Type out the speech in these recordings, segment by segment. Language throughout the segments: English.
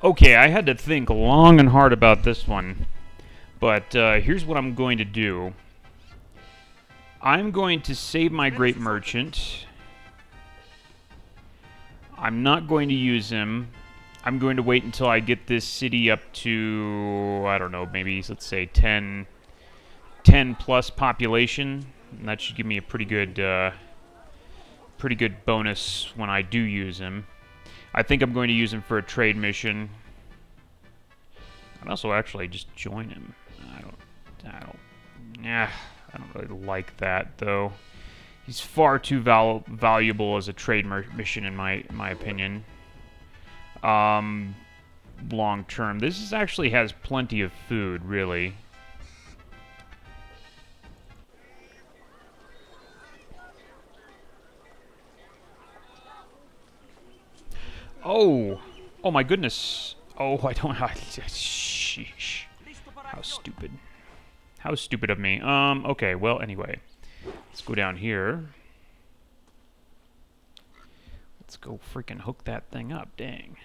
Okay, I had to think long and hard about this one. But here's what I'm going to do. I'm going to save my Great Merchant. I'm not going to use him. I'm going to wait until I get this city up to, I don't know, maybe, let's say 10 plus population. And that should give me a pretty good bonus when I do use him. I think I'm going to use him for a trade mission. I'd also actually just join him. I don't really like that though. He's far too valuable as a trade mission in my opinion. Long term, this actually has plenty of food, really. Oh my goodness. Oh, I don't. Sheesh. How stupid. How stupid of me. Okay, well, anyway. Let's go down here. Let's go freaking hook that thing up, dang.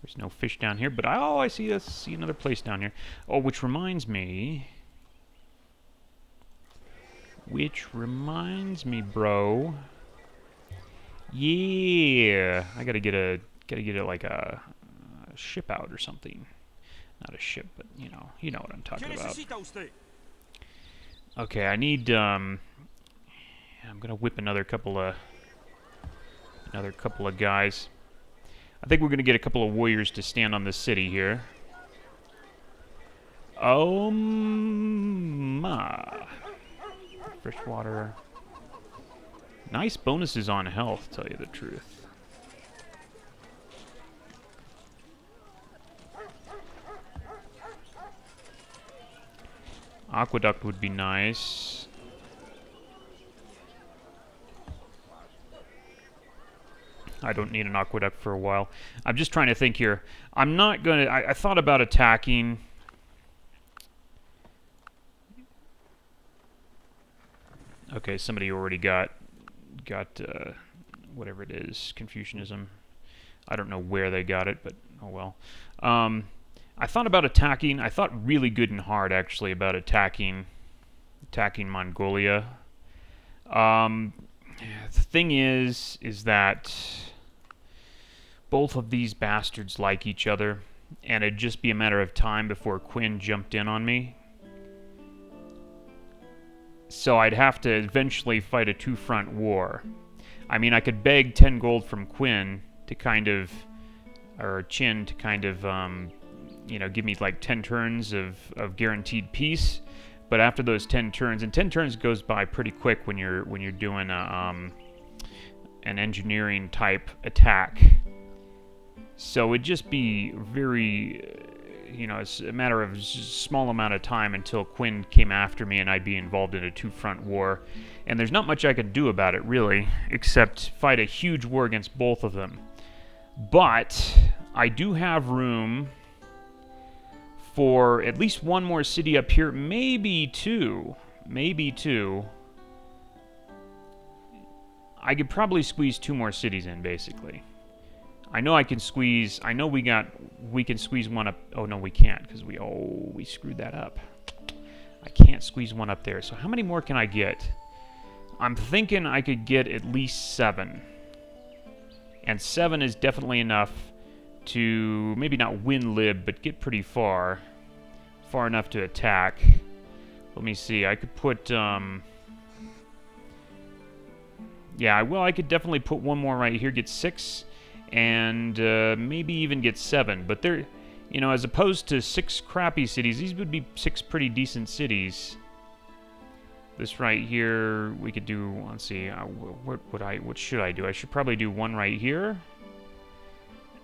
There's no fish down here, but I see another place down here. Oh, which reminds me, bro. Yeah, I gotta get like a ship out or something. Not a ship, but you know what I'm talking about. Okay, I need I'm gonna whip another couple of guys. I think we're gonna get a couple of warriors to stand on this city here. Freshwater. Nice bonuses on health, to tell you the truth. Aqueduct would be nice. I don't need an aqueduct for a while. I'm just trying to think here. I'm not gonna... I thought about attacking... Okay, somebody already got whatever it is, Confucianism. I don't know where they got it, but oh well. I thought about attacking. I thought really good and hard actually about attacking Mongolia. The thing is that both of these bastards like each other, and it'd just be a matter of time before Quinn jumped in on me. So I'd have to eventually fight a two-front war. I mean, I could beg 10 gold from Quinn to kind of, or Chin to kind of, you know, give me like 10 turns of guaranteed peace. But after those 10 turns, and 10 turns goes by pretty quick when you're doing an engineering type attack. So it'd just be very, you know, it's a matter of a small amount of time until Quinn came after me and I'd be involved in a two-front war. And there's not much I could do about it, really, except fight a huge war against both of them. But I do have room for at least one more city up here, maybe two. Maybe two. I could probably squeeze 2 more cities in, basically. I know I can squeeze... I know we can squeeze one up... Oh, no, we can't, because we screwed that up. I can't squeeze one up there. So how many more can I get? I'm thinking I could get at least 7. And 7 is definitely enough to maybe not win Lib, but get pretty far. Far enough to attack. Let me see. I could put... Yeah, well, I could definitely put one more right here, get 6... and maybe even get 7. But they're, you know, as opposed to 6 crappy cities, these would be 6 pretty decent cities. This right here, we could do, let's see, what should I do? I should probably do one right here.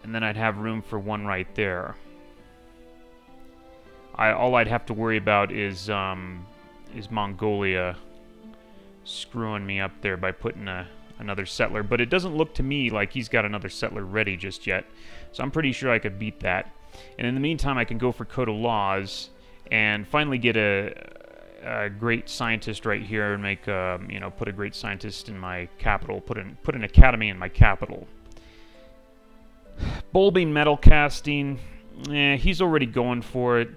And then I'd have room for one right there. All I'd have to worry about is Mongolia screwing me up there by putting another settler, but it doesn't look to me like he's got another settler ready just yet. So I'm pretty sure I could beat that. And in the meantime, I can go for Code of Laws and finally get a great scientist right here and make, you know, put a great scientist in my capital, put an academy in my capital. Bull beam metal casting, he's already going for it.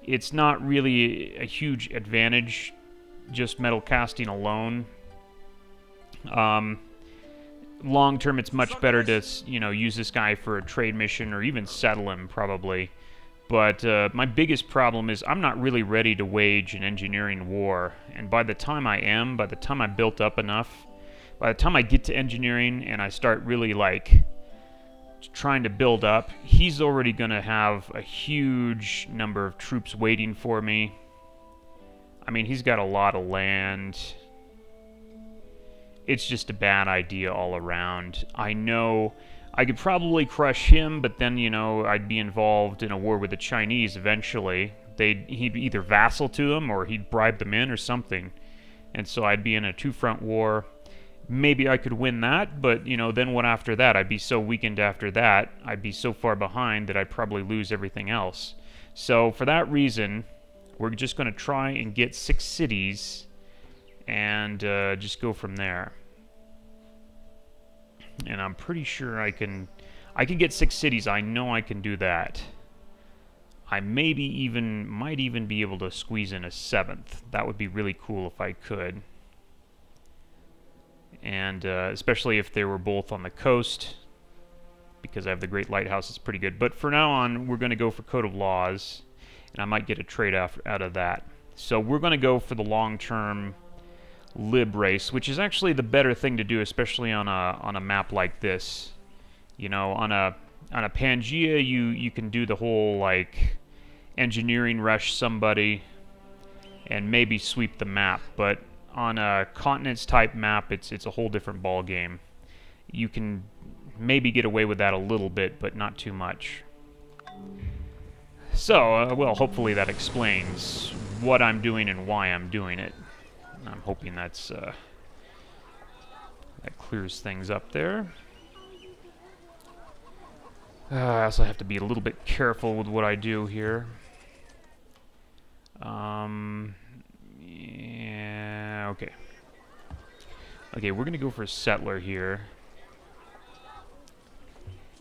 It's not really a huge advantage, just metal casting alone. Long term, it's much better to, you know, use this guy for a trade mission or even settle him, probably. But my biggest problem is I'm not really ready to wage an engineering war. And by the time I am, by the time I built up enough, by the time I get to engineering and I start really, like, trying to build up, he's already going to have a huge number of troops waiting for me. I mean, he's got a lot of land. It's just a bad idea all around. I know I could probably crush him, but then, you know, I'd be involved in a war with the Chinese eventually. He'd either vassal to them or he'd bribe them in or something. And so I'd be in a two-front war. Maybe I could win that, but, you know, then what after that? I'd be so weakened after that. I'd be so far behind that I'd probably lose everything else. So for that reason, we're just going to try and get 6 cities and just go from there. And I'm pretty sure I can get 6 cities. I know I can do that. I might even be able to squeeze in a 7th. That would be really cool if I could. And especially if they were both on the coast, because I have the Great Lighthouse, it's pretty good. But for now on, we're going to go for Code of Laws, and I might get a trade out of that. So we're going to go for the long-term lib race, which is actually the better thing to do, especially on a map like this. You know, on a Pangea, you can do the whole, like, engineering rush somebody and maybe sweep the map, but on a continents type map, it's a whole different ball game. You can maybe get away with that a little bit, but not too much. So, well, hopefully that explains what I'm doing and why I'm doing it. I'm hoping that clears things up there. I also have to be a little bit careful with what I do here. Yeah, okay. Okay, we're gonna go for a settler here.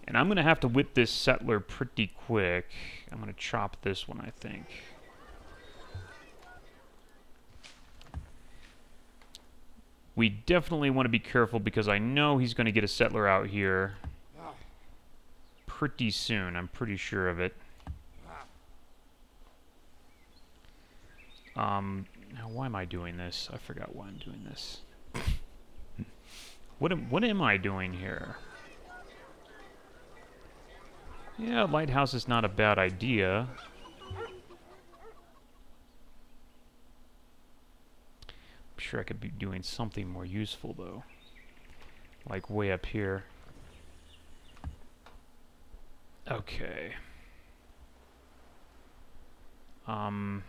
And I'm gonna have to whip this settler pretty quick. I'm gonna chop this one, I think. We definitely want to be careful because I know he's going to get a settler out here pretty soon. I'm pretty sure of it. Now, why am I doing this? I forgot why I'm doing this. What am I doing here? Yeah, lighthouse is not a bad idea. I'm sure I could be doing something more useful, though. Like way up here. Okay. I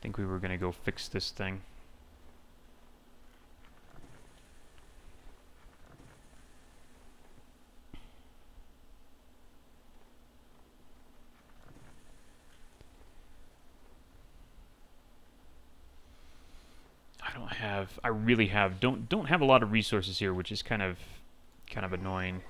think we were gonna go fix this thing. I really don't have a lot of resources here, which is kind of annoying.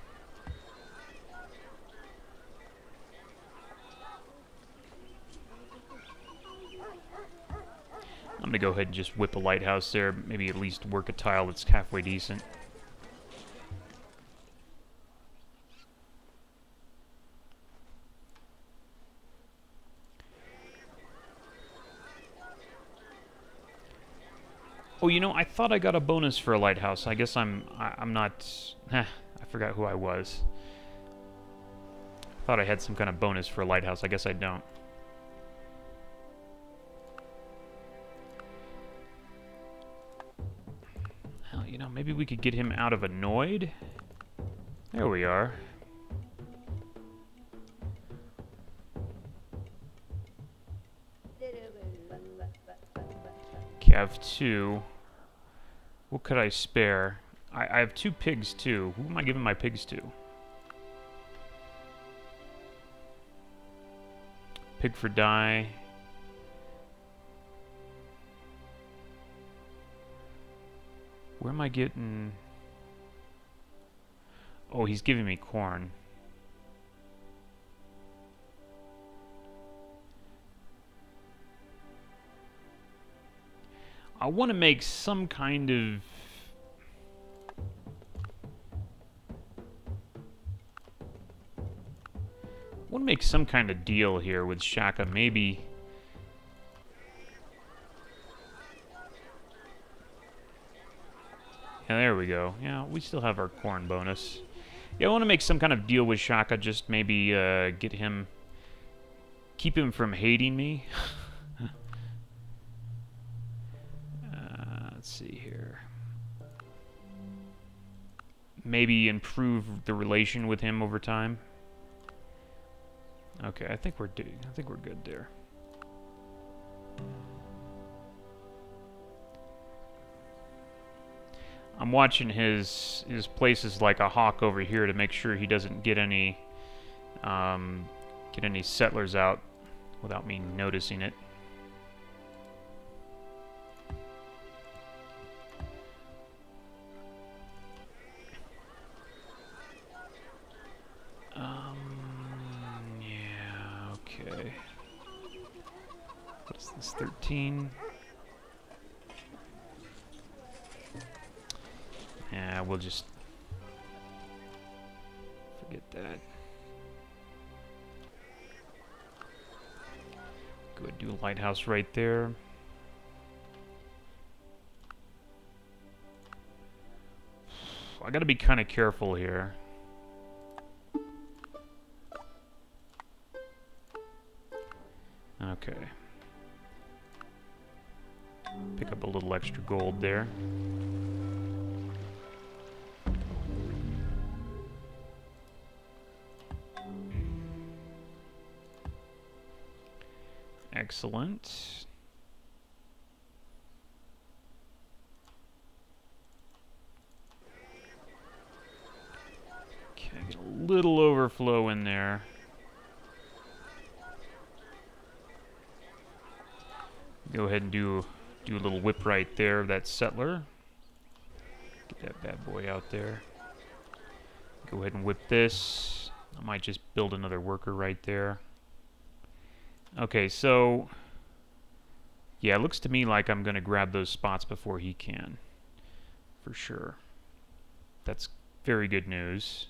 I'm gonna go ahead and just whip a lighthouse there, maybe at least work a tile that's halfway decent. Oh, you know, I thought I got a bonus for a lighthouse. I guess I'm not... I forgot who I was. I thought I had some kind of bonus for a lighthouse. I guess I don't. Hell, you know, maybe we could get him out of annoyed. There we are. Okay, I have 2. What could I spare? I have 2 pigs, too. Who am I giving my pigs to? Pig for dye. Where am I getting... Oh, he's giving me corn. I want to make some kind of... I want to make some kind of deal here with Shaka. Maybe... Yeah, there we go. Yeah, we still have our corn bonus. Yeah, I want to make some kind of deal with Shaka. Just maybe get him... Keep him from hating me. Let's see here. Maybe improve the relation with him over time. Okay, I think we're good there. I'm watching his places like a hawk over here to make sure he doesn't get any settlers out without me noticing it. Yeah, okay. What is this, 13? Yeah, we'll just forget that. Go ahead and do a lighthouse right there. I gotta be kind of careful here. Okay. Pick up a little extra gold there. Excellent. Okay, get a little overflow in there. Go ahead and do a little whip right there of that settler. Get that bad boy out there. Go ahead and whip this. I might just build another worker right there. Okay, so yeah, it looks to me like I'm gonna grab those spots before he can. For sure. That's very good news.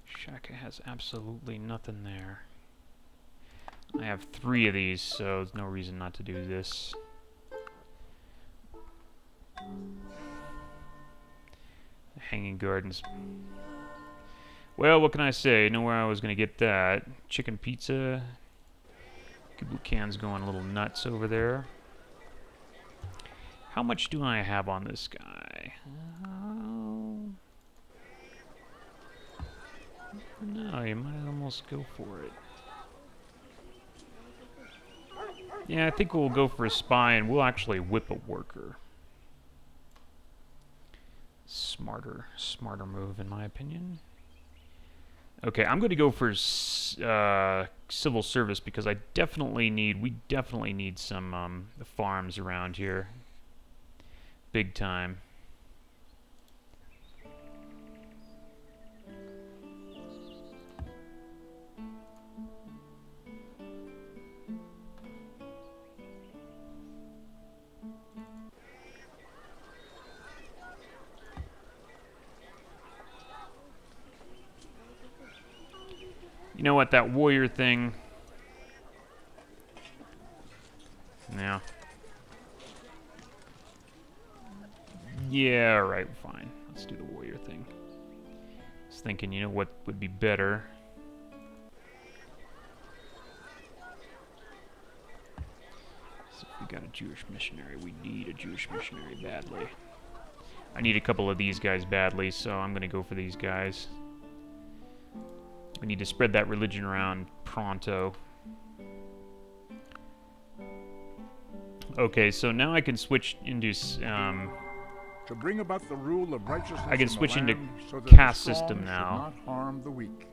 Shaka has absolutely nothing there. I have 3 of these, so there's no reason not to do this. Hanging Gardens. Well, what can I say? Know where I was going to get that. Chicken pizza. Kubukan's going a little nuts over there. How much do I have on this guy? No, you might almost go for it. Yeah, I think we'll go for a spy and we'll actually whip a worker. Smarter move in my opinion. Okay, I'm going to go for civil service because we definitely need some farms around here. Big time. You know what, that warrior thing... Yeah. Yeah, alright, fine. Let's do the warrior thing. I was thinking, you know what would be better? So if we got a Jewish missionary, we need a Jewish missionary badly. I need a couple of these guys badly, so I'm gonna go for these guys. We need to spread that religion around pronto. Okay, so now I can switch into to bring about the rule of righteousness I can switch into so that caste the strong system now. should not harm the weak.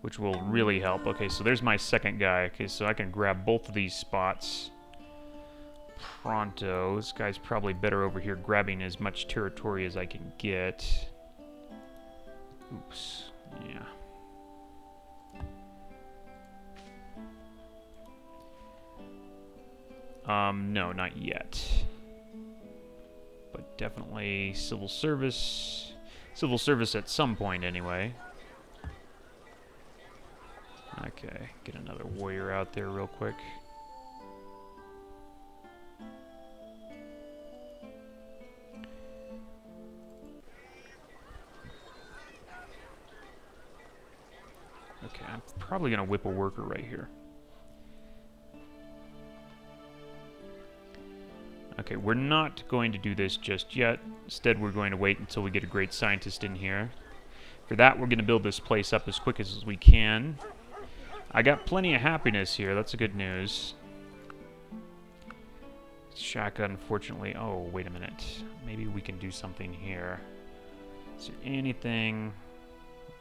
which will really help. Okay, so there's my second guy. Okay, so I can grab both of these spots pronto. This guy's probably better over here grabbing as much territory as I can get. Oops. Yeah. No, not yet. But definitely civil service. Civil service at some point, anyway. Okay, get another warrior out there real quick. Okay, I'm probably going to whip a worker right here. Okay, we're not going to do this just yet. Instead, we're going to wait until we get a great scientist in here. For that, we're going to build this place up as quick as we can. I got plenty of happiness here. That's good news. Shaka, unfortunately... Oh, wait a minute. Maybe we can do something here. Is there anything...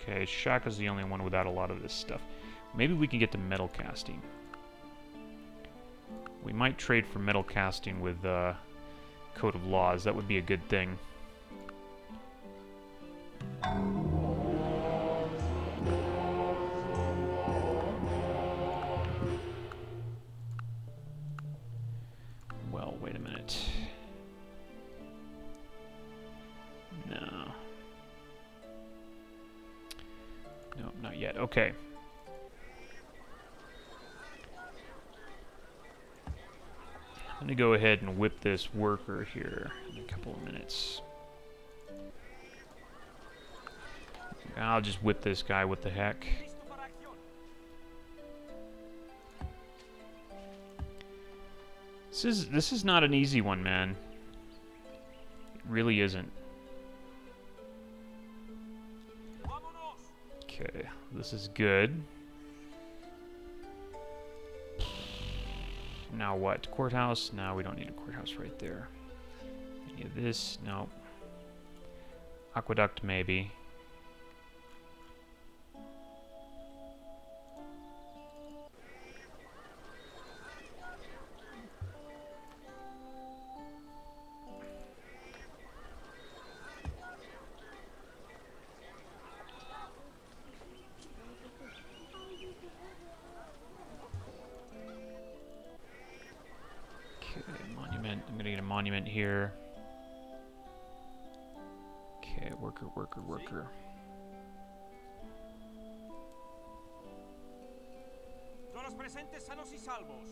Okay, Shaka's the only one without a lot of this stuff. Maybe we can get to metal casting. We might trade for metal casting with Code of Laws. That would be a good thing. Well, wait a minute. No. No, not yet. Okay. I'm going to go ahead and whip this worker here in a couple of minutes. I'll just whip this guy, what the heck. This is not an easy one, man. It really isn't. Okay, this is good. Now what? Courthouse? No, we don't need a courthouse right there. Any of this? No. Aqueduct, maybe. Monument here. Okay, worker. Todos presentes sanos y salvos.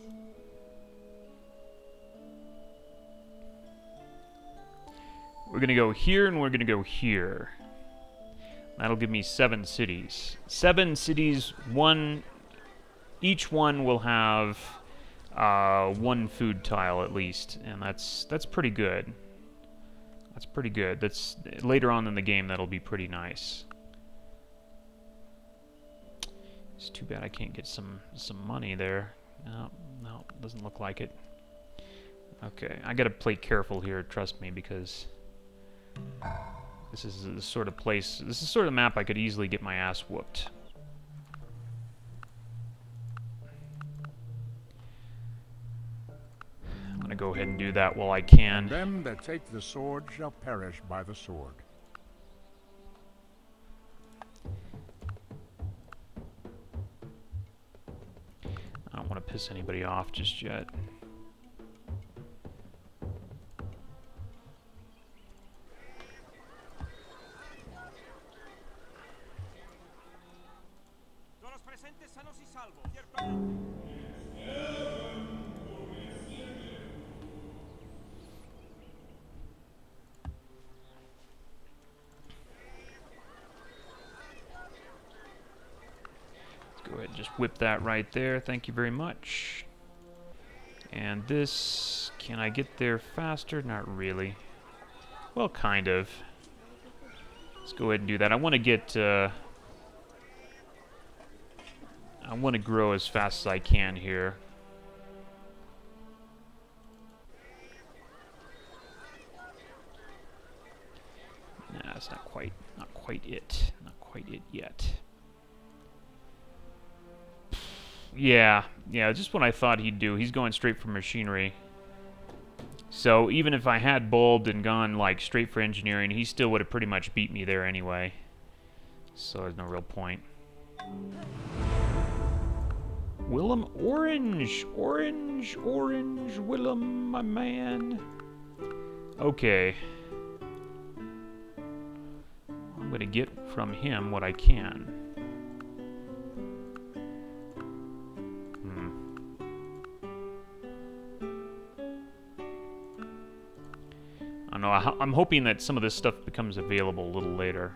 We're gonna go here and we're gonna go here. That'll give me 7 cities. 7 cities, each one will have 1 food tile at least, and that's pretty good. That's pretty good. That's later on in the game that'll be pretty nice. It's too bad I can't get some money there. No, doesn't look like it. Okay, I gotta play careful here, trust me, because this is the sort of place, this is the sort of map I could easily get my ass whooped. I'm gonna go ahead and do that while I can. Them that take the sword shall perish by the sword. I don't want to piss anybody off just yet. Todos presentes sanos y salvos. Cierto. Go ahead and just whip that right there. Thank you very much. And this, can I get there faster? Not really. Well, kind of. Let's go ahead and do that. I want to get, I want to grow as fast as I can here. Nah, that's not quite it. Not quite it yet. Yeah, just what I thought he'd do. He's going straight for machinery. So even if I had bulbed and gone like straight for engineering, he still would have pretty much beat me there anyway. So there's no real point. Willem Orange! Orange! Orange! Willem, my man! Okay. I'm gonna get from him what I can. I don't know, I'm hoping that some of this stuff becomes available a little later.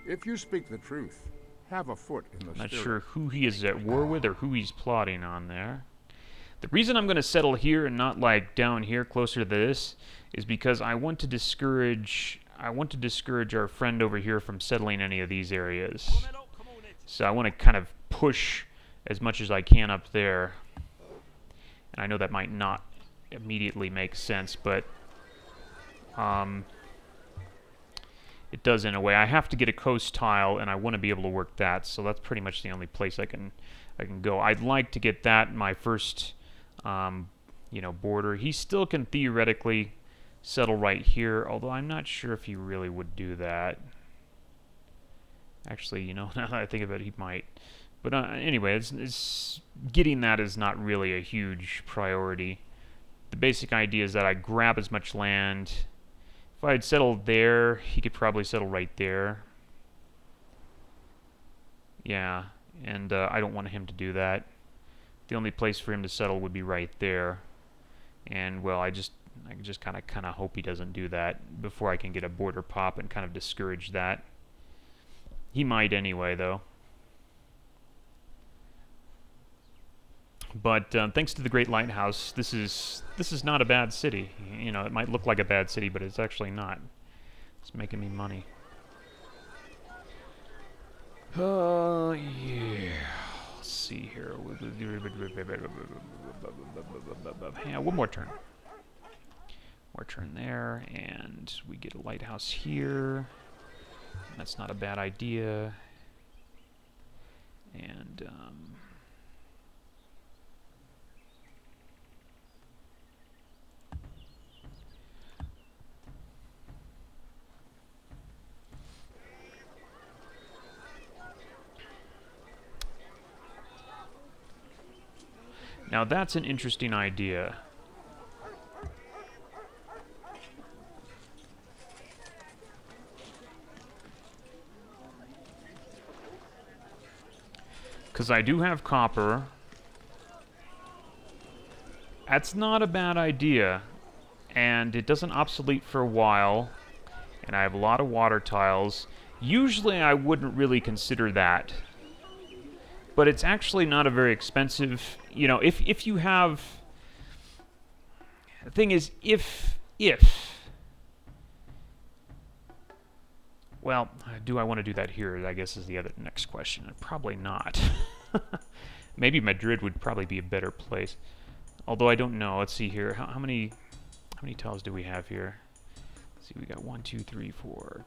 If you speak the truth, have a foot in the Not stirrup. sure who he is at war with or who he's plotting on there. The reason I'm going to settle here and not like down here closer to this is because I want to discourage our friend over here from settling any of these areas. So I want to kind of push as much as I can up there. And I know that might not immediately make sense, but it does in a way. I have to get a coast tile, and I want to be able to work that, so that's pretty much the only place I can go. I'd like to get that in my first, border. He still can theoretically settle right here, although I'm not sure if he really would do that. Actually, now that I think about it, he might. But anyway, it's getting that is not really a huge priority. The basic idea is that I grab as much land. If I had settled there, he could probably settle right there. Yeah, and I don't want him to do that. The only place for him to settle would be right there. And, well, I just kind of hope he doesn't do that before I can get a border pop and kind of discourage that. He might anyway, though. But thanks to the Great Lighthouse, this is not a bad city. It might look like a bad city, but it's actually not. It's making me money. Yeah. Let's see here. Yeah, one more turn. More turn there, and we get a lighthouse here. That's not a bad idea. And now that's an interesting idea. Because I do have copper. That's not a bad idea. And it doesn't obsolete for a while. And I have a lot of water tiles. Usually I wouldn't really consider that. But it's actually not a very expensive... if you have... The thing is, if... Well, do I want to do that here, I guess, is the next question. Probably not. Maybe Madrid would probably be a better place. Although I don't know. Let's see here. How many tiles do we have here? Let's see, we got 1, 2, 3, 4.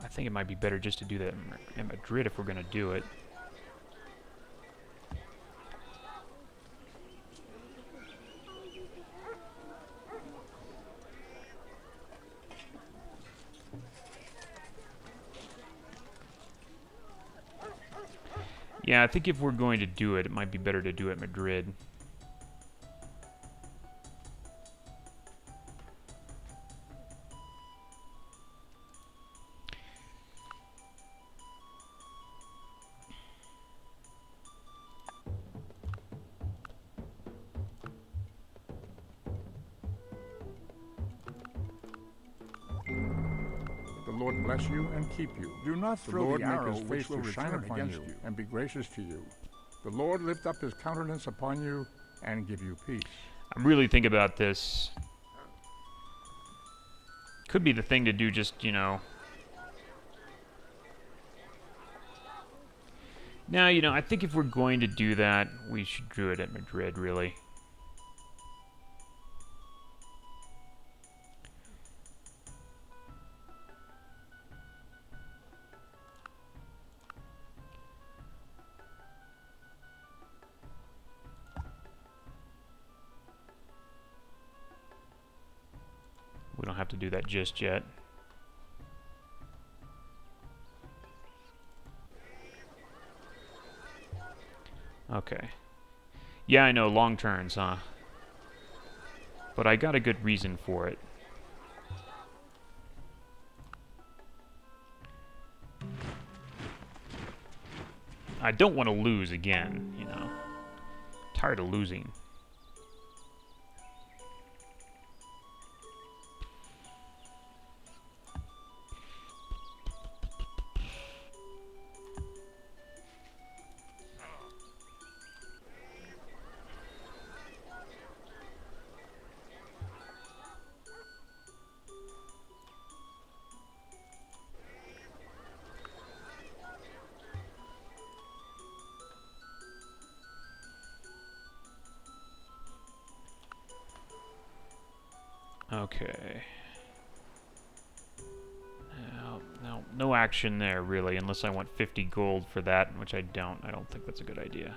I think it might be better just to do that in Madrid if we're going to do it. Yeah, I think if we're going to do it, it might be better to do it in Madrid. The Lord bless you and keep you. Do not The throw Lord the make arrow his which face will to shine shine upon against you you. and be gracious to you. The Lord lift up his countenance upon you and give you peace. I'm really thinking about this. Could be the thing to do, just, Now, I think if we're going to do that, we should do it at Madrid, really. have to do that just yet. Okay. Yeah, I know, long turns, huh? But I got a good reason for it. I don't want to lose again, you know. Tired of losing. Okay. No action there, really, unless I want 50 gold for that, which I don't. I don't think that's a good idea.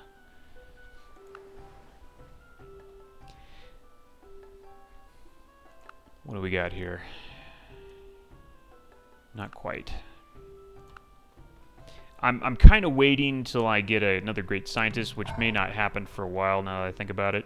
What do we got here? Not quite. I'm kind of waiting till I get another great scientist, which may not happen for a while now that I think about it.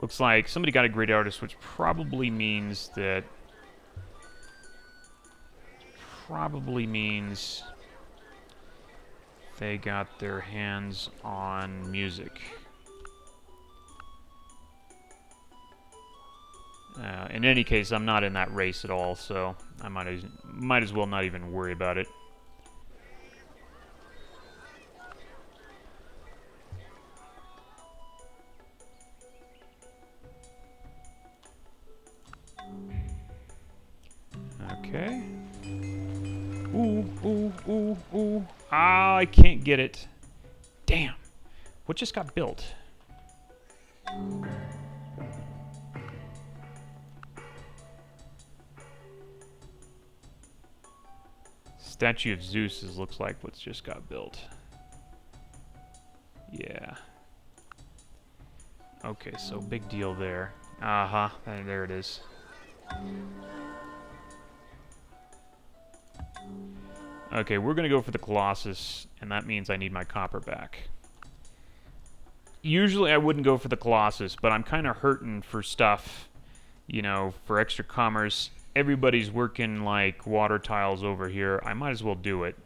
Looks like somebody got a great artist, which probably means that... they got their hands on music. In any case, I'm not in that race at all, so I might as well not even worry about it. Okay. Ooh. Ah, I can't get it. Damn. What just got built? Statue of Zeus looks like what's just got built. Yeah. Okay, so big deal there. Aha, there it is. Okay, we're gonna go for the Colossus, and that means I need my copper back. Usually I wouldn't go for the Colossus, but I'm kind of hurting for stuff, you know, for extra commerce. Everybody's working like water tiles over here. I might as well do it,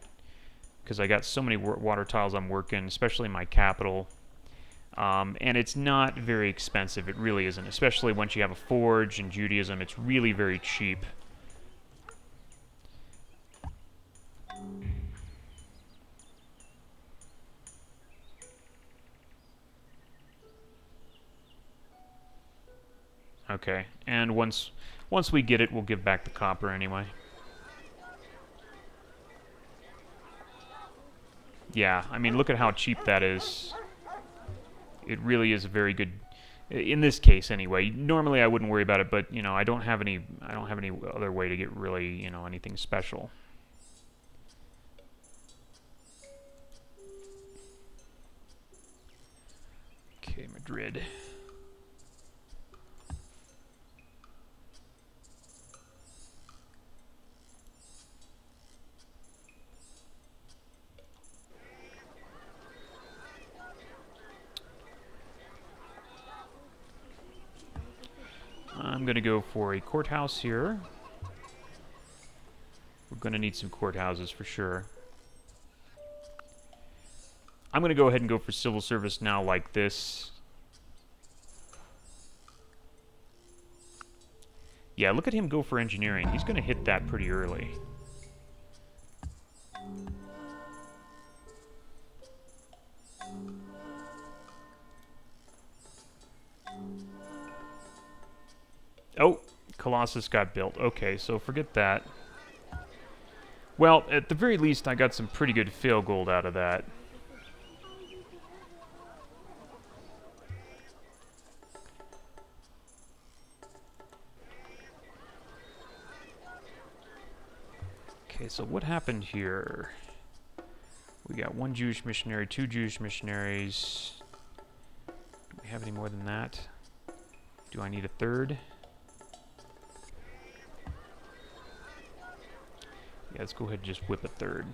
because I got so many water tiles I'm working, especially in my capital. And it's not very expensive. It really isn't, especially once you have a forge in Judaism. It's really very cheap. Okay, and once we get it, we'll give back the copper anyway. Yeah, I mean, look at how cheap that is. It really is a very good, in this case anyway. Normally I wouldn't worry about it, but you know, I don't have any other way to get really, you know, anything special. Okay, Madrid. I'm going to go for a courthouse here. We're going to need some courthouses for sure. I'm going to go ahead and go for civil service now like this. Yeah, look at him go for engineering. He's going to hit that pretty early. Oh, Colossus got built. Okay, so forget that. Well, at the very least, I got some pretty good fail gold out of that. so what happened here? We got 1 Jewish missionary, 2 Jewish missionaries. Do we have any more than that? Do I need a 3rd? Yeah, let's go ahead and just whip a 3rd.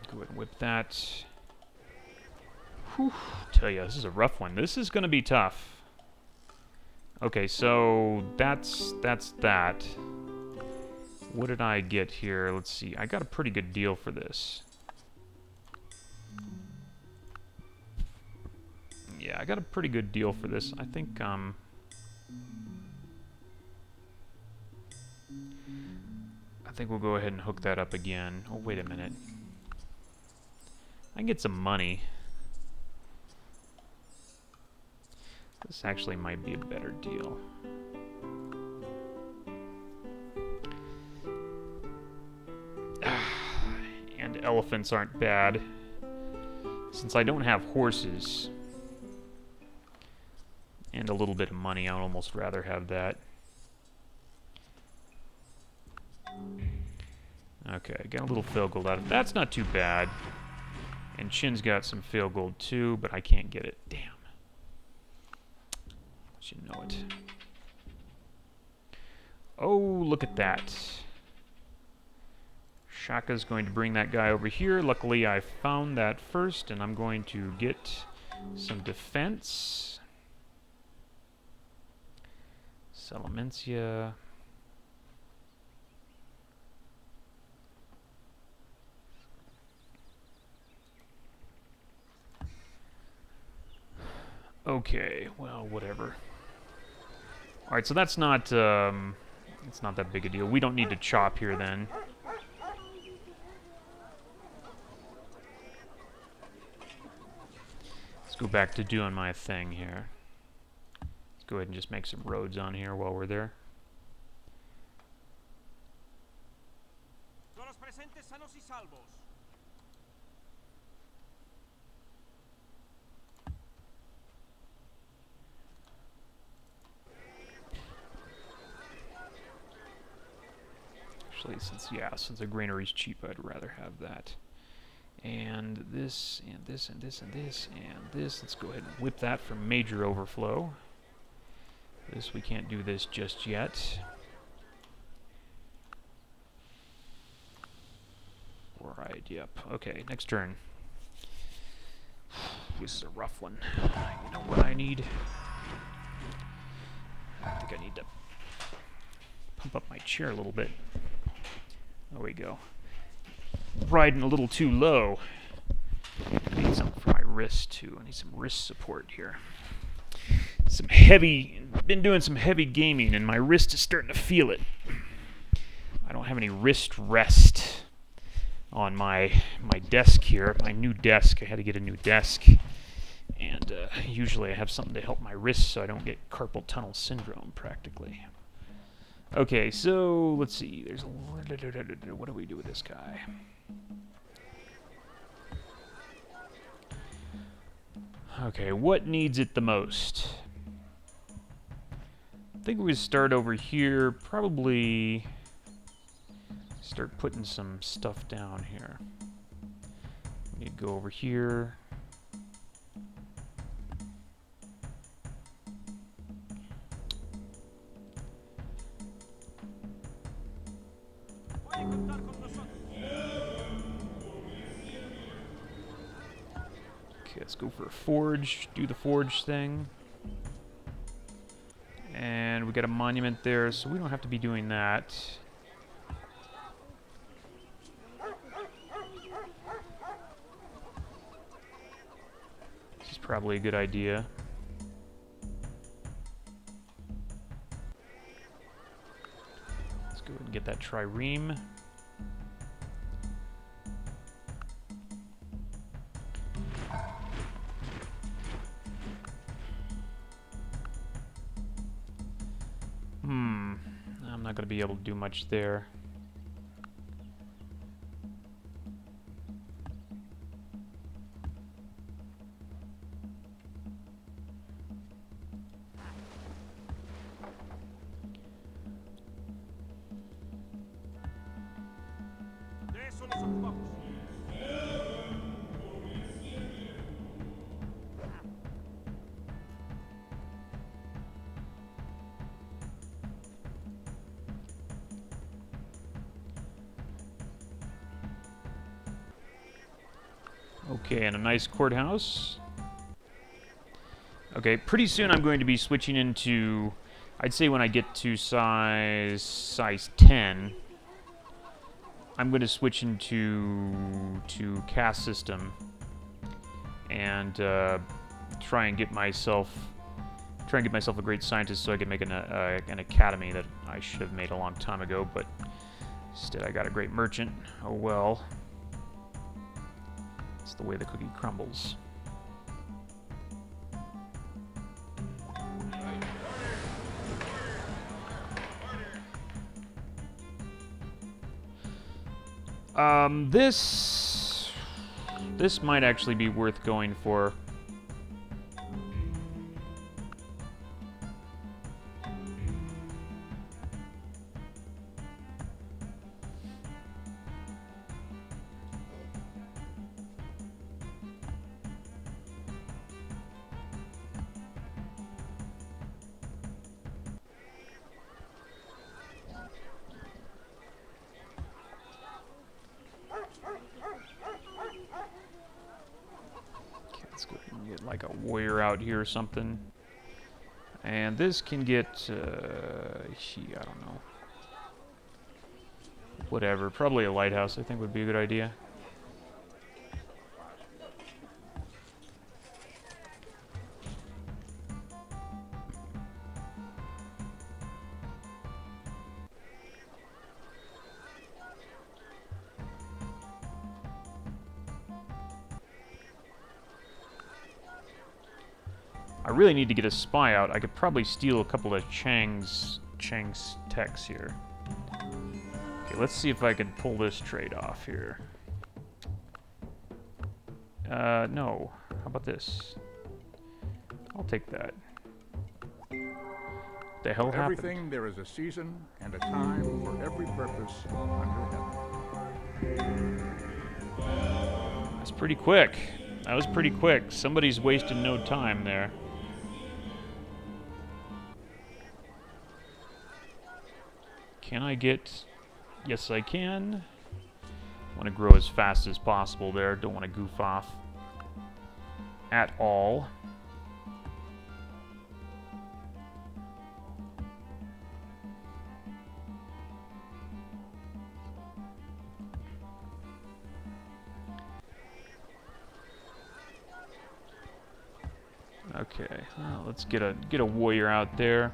Go ahead and whip that. Whew, tell you, this is a rough one. This is going to be tough. Okay, so that's that. What did I get here? Let's see. I got a pretty good deal for this. Yeah, I got a pretty good deal for this. I think, I think we'll go ahead and hook that up again. Oh, wait a minute. I can get some money. This actually might be a better deal. And elephants aren't bad. Since I don't have horses and a little bit of money, I'd almost rather have that. Okay, got a little fail gold out of it. That's not too bad. And Chin's got some fail gold too, but I can't get it. Damn. You know it. Oh, look at that. Shaka's going to bring that guy over here. Luckily, I found that first, and I'm going to get some defense. Salamencia. Okay, well, whatever. Alright, so that's not, it's not that big a deal. We don't need to chop here, then. Let's go back to doing my thing here. Let's go ahead and just make some roads on here while we're there. Todos presentes sanos y salvos. Actually, since the granary's cheap, I'd rather have that. And this, and this, and this, and this, and this. Let's go ahead and whip that for major overflow. This, we can't do this just yet. Alright, yep. Okay, next turn. This is a rough one. You know what I need? I think I need to pump up my chair a little bit. There we go. Riding a little too low. I need something for my wrist too. I need some wrist support here. Been doing some heavy gaming and my wrist is starting to feel it. I don't have any wrist rest on my desk here. My new desk, I had to get a new desk. And usually I have something to help my wrist so I don't get carpal tunnel syndrome practically. Okay, so let's see. There's a what do we do with this guy? Okay, what needs it the most? I think we start over here. Probably start putting some stuff down here. We need to go over here. Puede contar con nosotros. Okay, let's go for a forge. Do the forge thing. And we got a monument there, so we don't have to be doing that. This is probably a good idea. Let's go ahead and get that trireme. I'm not going to be able to do much there. eso nos ocupamos. Okay, and a nice courthouse. Okay, pretty soon I'm going to be switching into, I'd say when I get to size 10, I'm going to switch into caste system and try and get myself a great scientist so I can make an academy that I should have made a long time ago, but instead I got a great merchant. Oh well. It's the way the cookie crumbles. This might actually be worth going for. Let's go and get like a warrior out here or something. And this can get, I don't know. Whatever, probably a lighthouse I think would be a good idea. I really need to get a spy out. I could probably steal a couple of Chang's techs here. Okay, let's see if I can pull this trade off here. No. How about this? I'll take that. What the hell For happened? everything there is a season and a time for every purpose under heaven. That's pretty quick. That was pretty quick. Somebody's wasted no time there. Can I get... Yes, I can. Want to grow as fast as possible there. Don't want to goof off at all. Okay, well, let's get a warrior out there.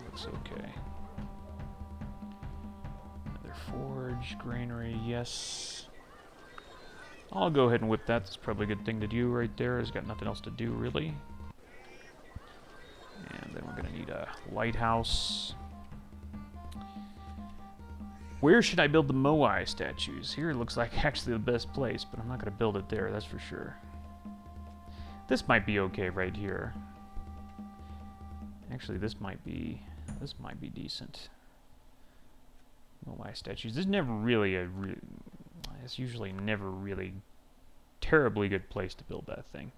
Looks okay. Another forge, granary, yes. I'll go ahead and whip that. That's probably a good thing to do right there. It's got nothing else to do, really. And then we're going to need a lighthouse. Where should I build the Moai statues? Here it looks like actually the best place, but I'm not going to build it there, that's for sure. This might be okay right here. Actually, this might be decent. Moai statues. This is never really it's usually never really terribly good place to build that thing.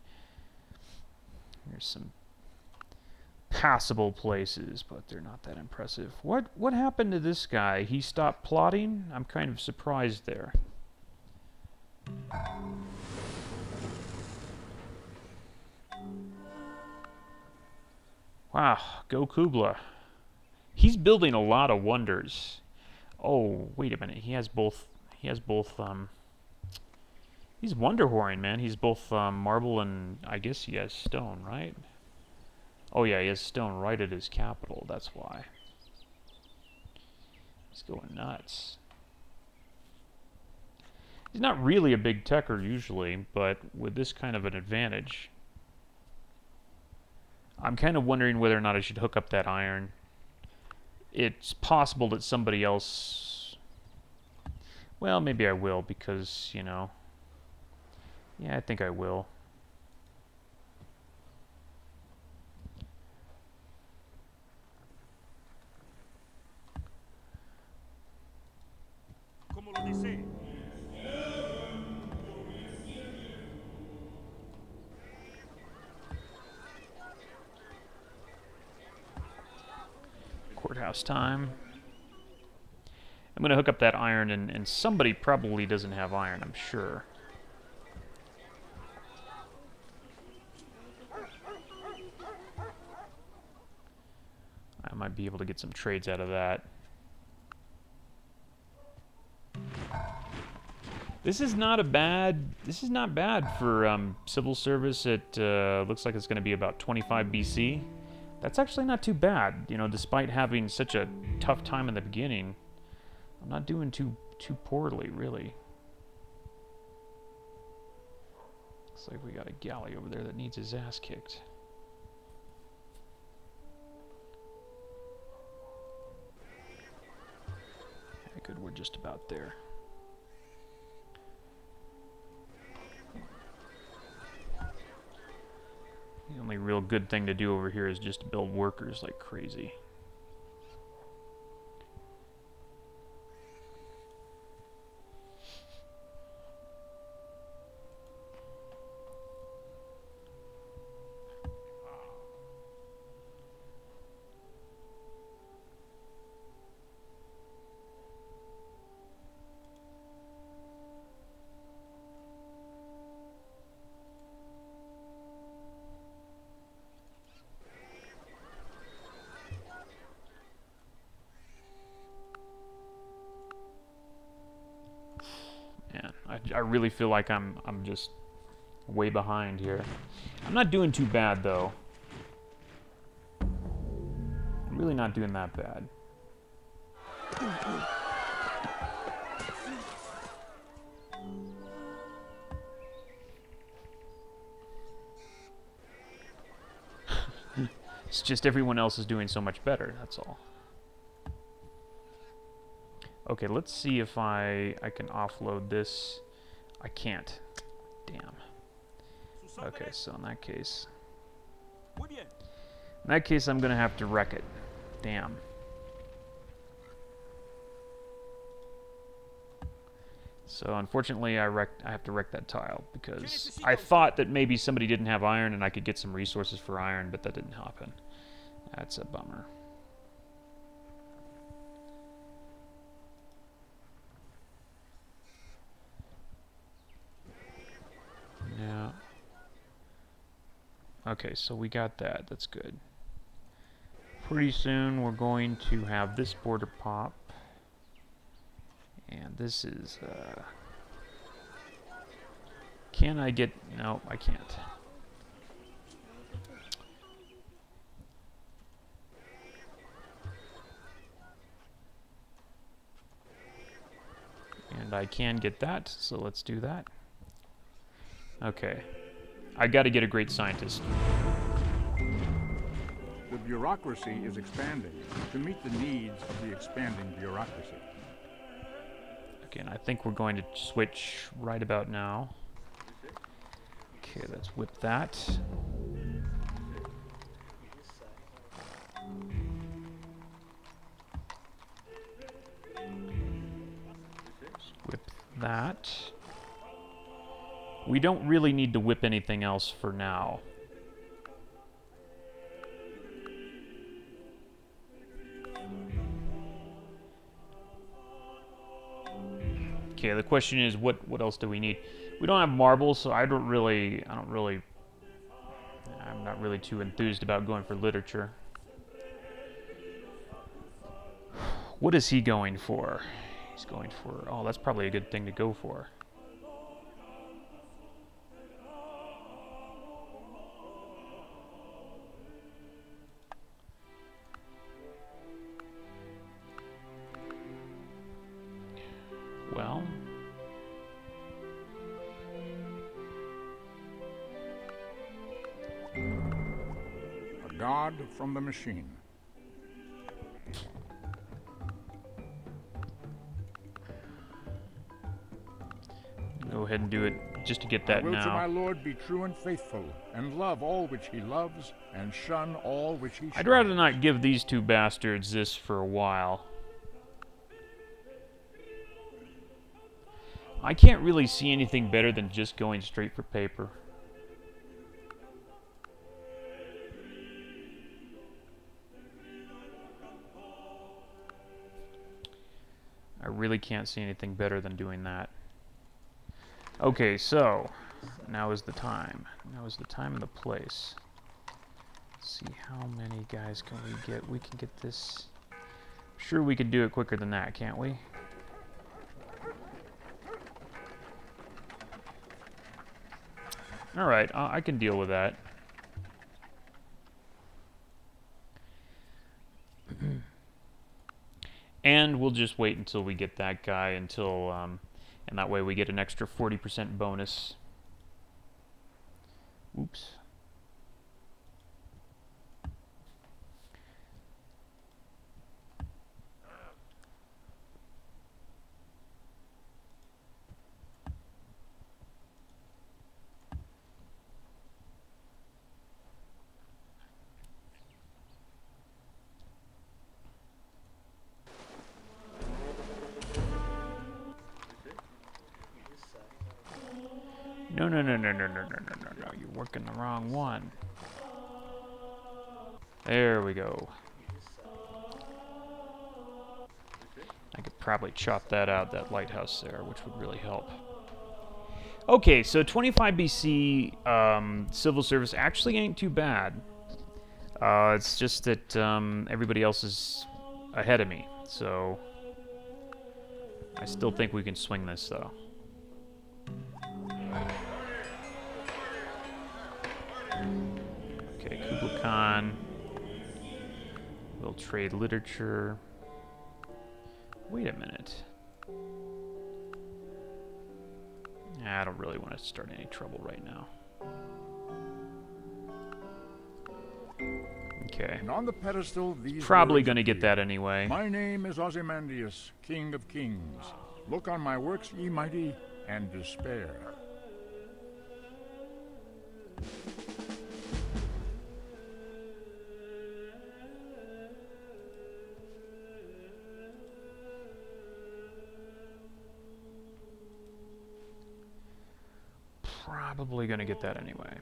There's some passable places, but they're not that impressive. What happened to this guy? He stopped plotting? I'm kind of surprised there. Wow, go Kubla. He's building a lot of wonders. Oh, wait a minute. He has both he's wonder whoring, man. He's both marble and I guess he has stone, right? Oh yeah, he has stone right at his capital, that's why. He's going nuts. He's not really a big techer usually, but with this kind of an advantage, I'm kind of wondering whether or not I should hook up that iron. It's possible that somebody else... Well, maybe I will, because, you know... Yeah, I think I will. courthouse time. I'm going to hook up that iron, and somebody probably doesn't have iron, I'm sure. I might be able to get some trades out of that. This is not bad for civil service. It looks like it's going to be about 25 BC. That's actually not too bad, you know, despite having such a tough time in the beginning. I'm not doing too poorly, really. Looks like we got a galley over there that needs his ass kicked. Okay, good, we're just about there. The only real good thing to do over here is just build workers like crazy. I really feel like I'm just way behind here. I'm not doing too bad though. I'm really not doing that bad. It's just everyone else is doing so much better, that's all. Okay, let's see if I can offload this. I can't. Damn. Okay, so in that case... In that case, I'm gonna have to wreck it. Damn. So unfortunately, I have to wreck that tile, because I thought that maybe somebody didn't have iron and I could get some resources for iron, but that didn't happen. That's a bummer. Yeah. Okay, so we got that. That's good. Pretty soon we're going to have this border pop. And this is, can I get... No, I can't. And I can get that, so let's do that. Okay. I gotta get a great scientist. The bureaucracy is expanding to meet the needs of the expanding bureaucracy. Okay, and I think we're going to switch right about now. Okay, let's whip that. Whip that. We don't really need to whip anything else for now. Okay, the question is, what else do we need? We don't have marbles, so I'm not really too enthused about going for literature. What is he going for? He's going for... Oh, that's probably a good thing to go for. Well... A god from the machine. Go ahead and do it just to get that I will to my now. Lord be true and faithful, and love all which he loves, and shun all which he shuns. I'd rather not give these two bastards this for a while. I can't really see anything better than just going straight for paper. really can't see anything better than doing that. Okay, so now is the time. Now is the time and the place. Let's see, how many guys can we get? We can get this. Sure, we could do it quicker than that, can't we? Alright, I can deal with that. And we'll just wait until we get that guy until, and that way we get an extra 40% bonus. Oops. No, no, no, no, no, no, no, no, no, no. You're working the wrong one. There we go. I could probably chop that out, that lighthouse there, which would really help. Okay, so 25 BC civil service actually ain't too bad. It's just that everybody else is ahead of me, so I still think we can swing this, though. Okay, Kublai Khan. We'll trade literature. Wait a minute. I don't really want to start any trouble right now. Okay. And on the pedestal, these Probably words going to get appear. that anyway. My name is Ozymandias, King of Kings. Look on my works, ye mighty, and despair. Probably going to get that anyway.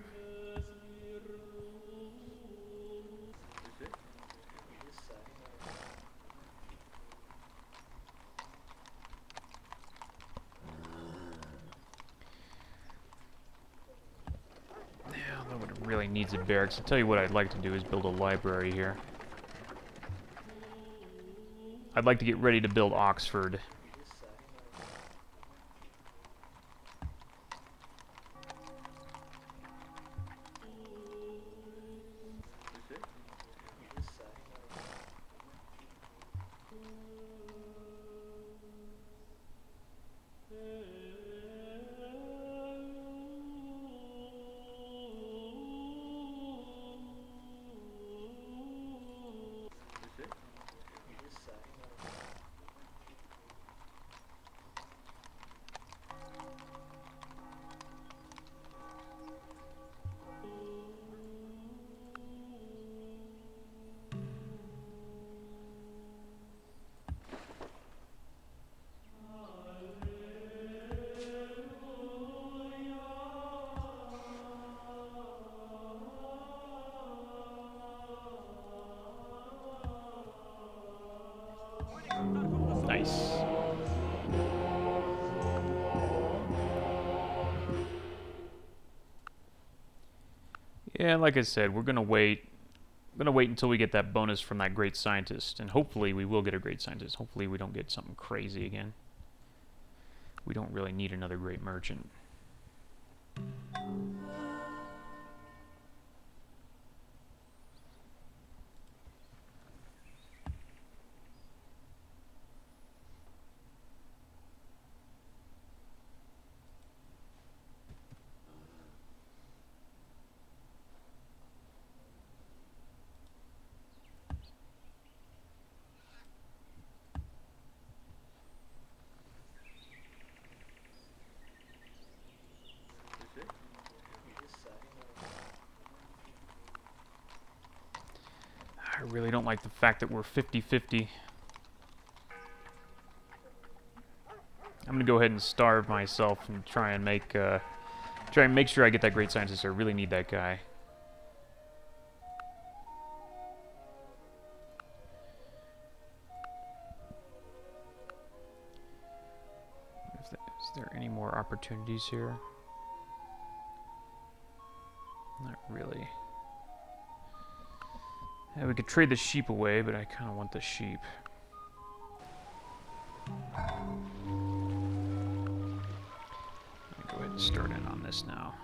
Really needs a barracks. I'll tell you what I'd like to do is build a library here. I'd like to get ready to build Oxford. Nice. Yeah, like I said, we're gonna wait. I'm gonna wait until we get that bonus from that great scientist, and hopefully we will get a great scientist. Hopefully we don't get something crazy again. We don't really need another great merchant. I really don't like the fact that we're 50-50. I'm gonna go ahead and starve myself and try and make sure I get that great scientist. I really need that guy. opportunities here? Not really. Yeah, we could trade the sheep away, but I kind of want the sheep. Go ahead and start in on this now.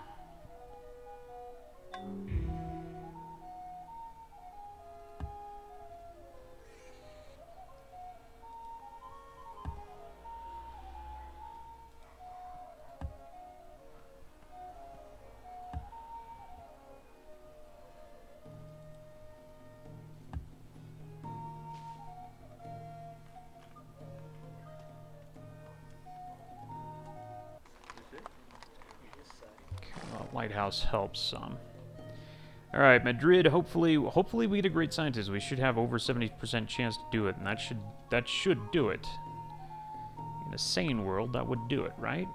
Lighthouse helps some. All right, Madrid. Hopefully we get a great scientist. We should have over 70% chance to do it, and that should do it. In a sane world, that would do it, right?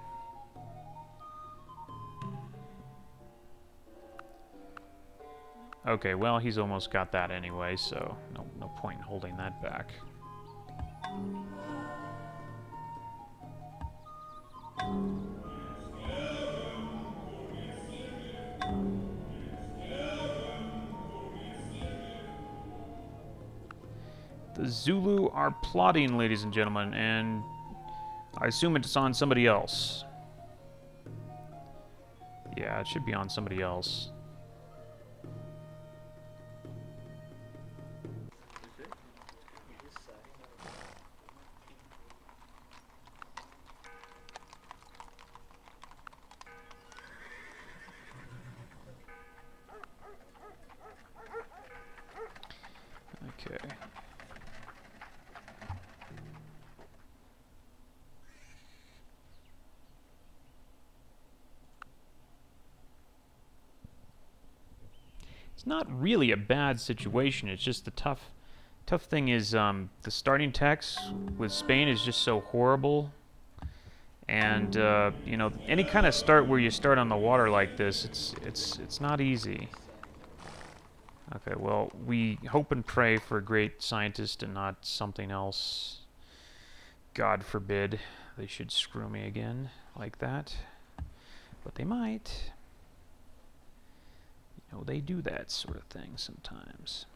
Okay, well, he's almost got that anyway, so no point in holding that back. The Zulu are plotting, ladies and gentlemen, and I assume it's on somebody else. Yeah, it should be on somebody else. Okay. It's not really a bad situation. It's just the tough thing is the starting tax with Spain is just so horrible. And you know, any kind of start where you start on the water like this, it's not easy. Okay, well, we hope and pray for a great scientist and not something else. God forbid they should screw me again like that. But they might. You know, they do that sort of thing sometimes.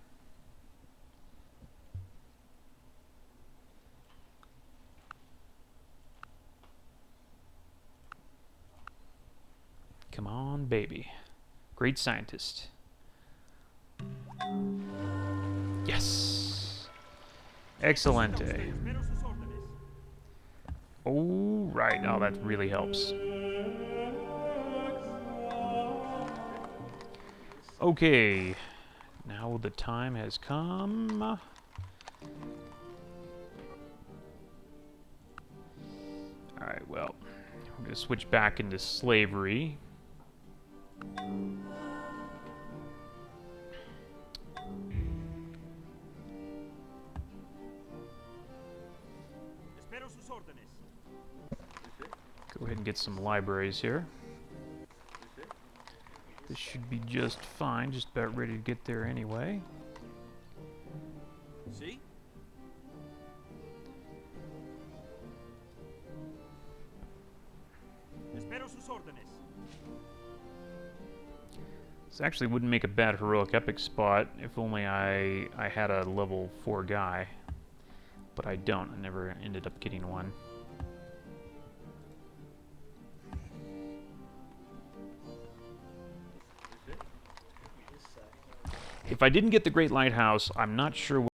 Come on, baby. Great scientist. Yes. Excelente. Oh, right. Oh, that really helps. Okay. Now the time has come. Alright, well, we're going to switch back into slavery. Go ahead and get some libraries here. This should be just fine, just about ready to get there anyway. See? Espero sus órdenes. This actually wouldn't make a bad heroic epic spot if only I had a level 4 guy. But I don't. I never ended up getting one. If I didn't get the Great Lighthouse, I'm not sure